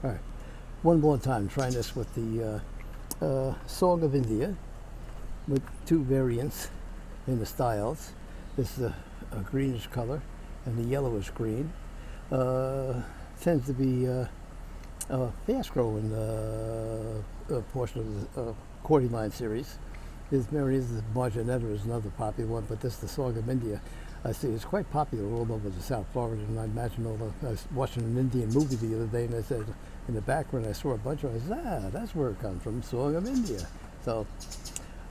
All right, one more time, trying this with the Song of India with two variants in the styles. This is a greenish color and the yellowish green. Tends to be a fast growing portion of the Cordyline series. There's Mary's Marginetta is another popular one, but this is the Song of India. I see it's quite popular all over the South Florida, and I imagine I was watching an Indian movie the other day, and I said, in the background I saw a bunch of it. I said, that's where it comes from, Song of India. So,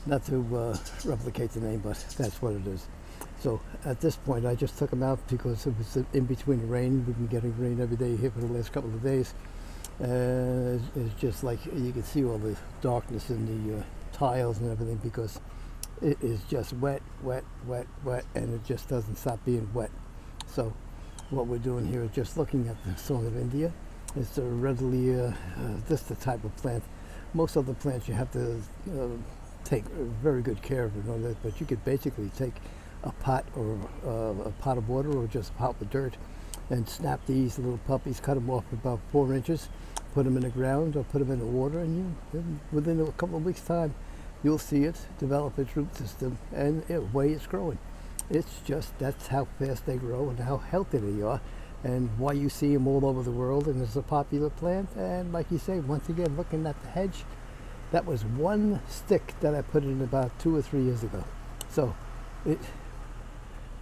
not to replicate the name, but that's what it is. So at this point I just took them out because it was in between the rain. We've been getting rain every day here for the last couple of days. It's just like you can see all the darkness in the tiles and everything because it is just wet, wet, wet, wet, and it just doesn't stop being wet. So what we're doing here is just looking at the Song of India. It's a readily, this is the type of plant. Most other plants you have to take very good care of, but you could basically take a pot or a pot of water or just a pot with dirt and snap these little puppies, cut them off about 4 inches, put them in the ground or put them in the water, and within a couple of weeks time you'll see it develop its root system and the way it's growing. It's just, that's how fast they grow and how healthy they are, and why you see them all over the world, and it's a popular plant. And like you say, once again, looking at the hedge, that was one stick that I put in about 2 or 3 years ago. So it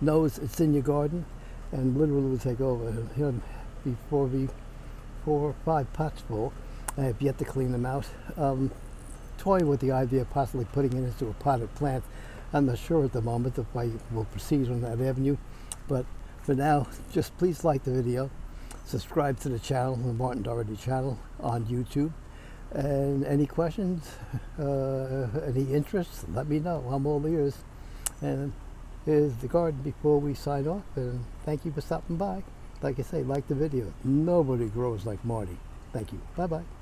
knows it's in your garden and literally will take over. Before 4 or 5 pots full, I have yet to clean them out. Toying with the idea of possibly putting it into a potted plant. I'm not sure at the moment if I will proceed on that avenue, but for now, just please like the video, subscribe to the channel, the Martin Dougherty channel on YouTube, and any questions, any interests, let me know. I'm all ears. And here's the garden before we sign off, and thank you for stopping by. Like I say, like the video. Nobody grows like Marty. Thank you. Bye-bye.